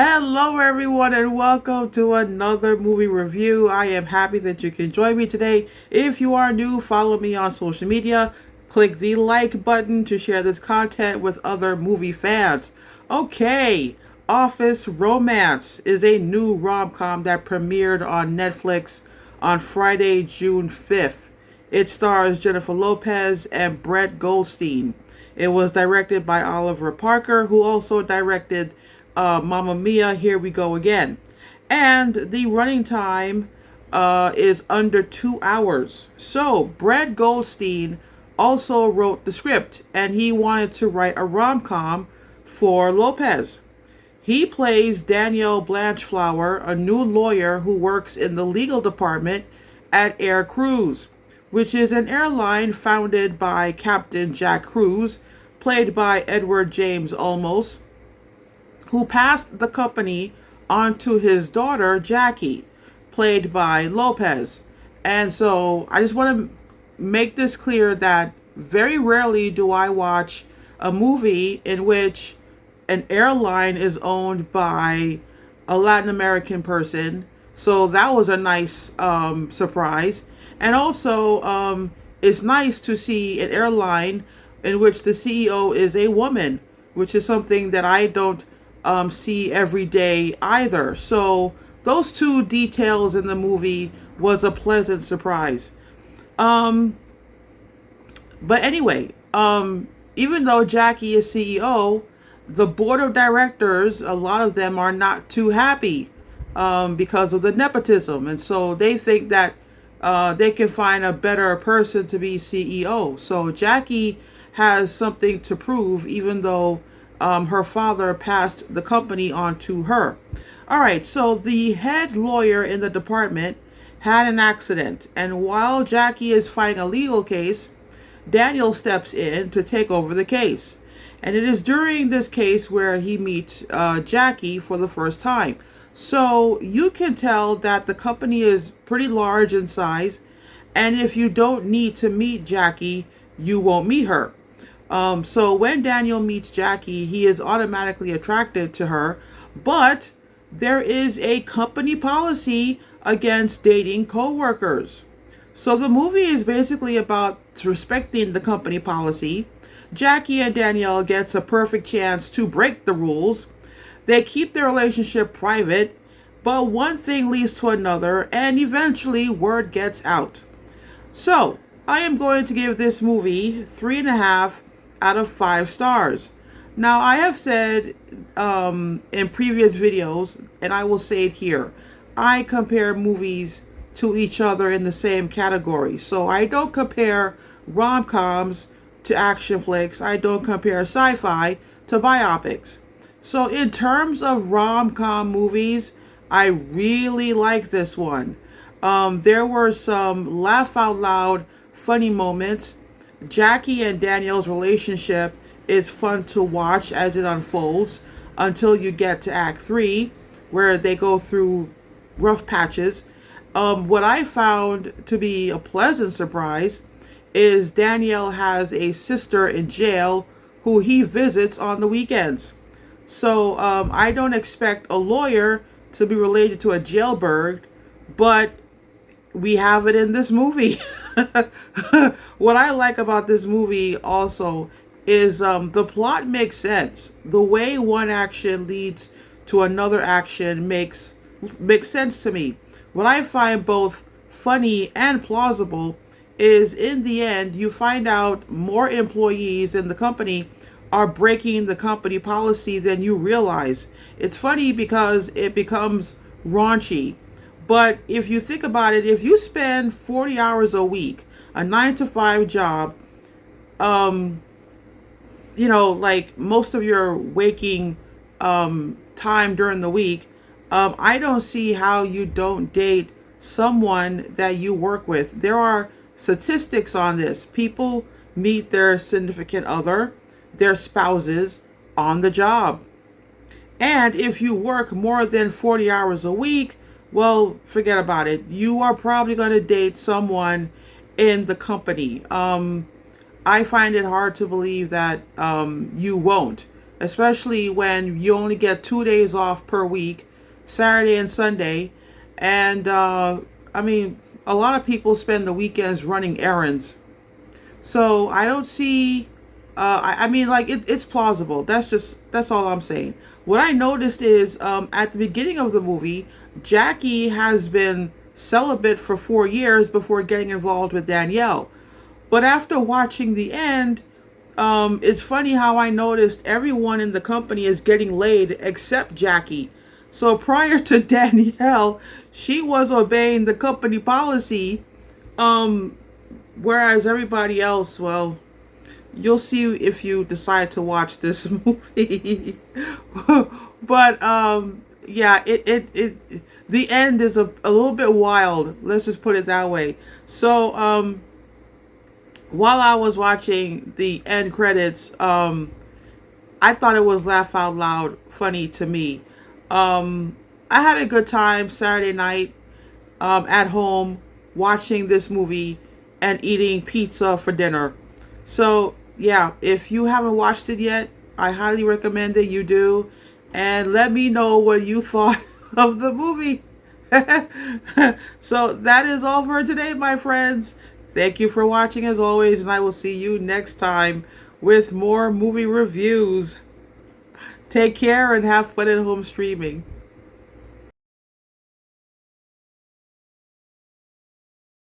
Hello, everyone, and welcome to another movie review. I am happy that you can join me today. If you are new, follow me on social media. Click the like button to share this content with other movie fans. Okay, Office Romance is a new rom-com that premiered on Netflix on Friday, June 5th. It stars Jennifer Lopez and Brett Goldstein. It was directed by Oliver Parker, who also directed Mamma Mia, Here We Go Again. And the running time is under 2 hours. So, Brett Goldstein also wrote the script, and he wanted to write a rom com for Lopez. He plays Danielle Blanchflower, a new lawyer who works in the legal department at Air Cruise, which is an airline founded by Captain Jack Cruise, played by Edward James Olmos, who passed the company on to his daughter, Jackie, played by Lopez. And so I just want to make this clear that very rarely do I watch a movie in which an airline is owned by a Latin American person. So that was a nice surprise. And also, it's nice to see an airline in which the CEO is a woman, which is something that I don't see every day either. So those two details in the movie was a pleasant surprise. Um, but anyway, even though Jackie is CEO, the board of directors, a lot of them are not too happy because of the nepotism. And so they think that they can find a better person to be CEO. So Jackie has something to prove, even though her father passed the company on to her. All right, so the head lawyer in the department had an accident, and while Jackie is fighting a legal case, Daniel steps in to take over the case. And it is during this case where he meets Jackie for the first time. So you can tell that the company is pretty large in size, and if you don't need to meet Jackie, you won't meet her. So when Daniel meets Jackie, he is automatically attracted to her, but there is a company policy against dating coworkers. So the movie is basically about respecting the company policy. Jackie and Danielle gets a perfect chance to break the rules. They keep their relationship private, but one thing leads to another, and eventually word gets out. So I am going to give this movie 3.5 out of 5 stars. Now, I have said in previous videos, and I will say it here, I compare movies to each other in the same category. So I don't compare rom-coms to action flicks. I don't compare sci-fi to biopics. So in terms of rom-com movies, I really like this one. There were some laugh out loud funny moments. Jackie and Danielle's relationship is fun to watch as it unfolds until you get to Act 3, where they go through rough patches. What I found to be a pleasant surprise is Danielle has a sister in jail who he visits on the weekends. So I don't expect a lawyer to be related to a jailbird, but we have it in this movie. What I like about this movie also is the plot makes sense. The way one action leads to another action makes sense to me. What I find both funny and plausible is in the end you find out more employees in the company are breaking the company policy than you realize. It's funny because it becomes raunchy. But if you think about it, if you spend 40 hours a week, a 9 to 5 job, like most of your waking time during the week, I don't see how you don't date someone that you work with. There are statistics on this. People meet their significant other, their spouses, on the job. And if you work more than 40 hours a week, well, forget about it. You are probably going to date someone in the company. I find it hard to believe that you won't. especially when you only get 2 days off per week, Saturday and Sunday. And I mean, a lot of people spend the weekends running errands. So I don't see. I mean, like it's plausible. That's all I'm saying. What I noticed is at the beginning of the movie, Jackie has been celibate for 4 years before getting involved with Danielle. But after watching the end, it's funny how I noticed everyone in the company is getting laid except Jackie. So prior to Danielle, she was obeying the company policy, um, whereas everybody else, well, you'll see if you decide to watch this movie. But yeah, the end is a little bit wild. Let's just put it that way. So while I was watching the end credits, I thought it was laugh out loud funny to me. Um, I had a good time Saturday night at home watching this movie and eating pizza for dinner. So, yeah, if you haven't watched it yet, I highly recommend that you do. And let me know what you thought of the movie. So, that is all for today, my friends. Thank you for watching as always, and I will see you next time with more movie reviews. Take care and have fun at home streaming.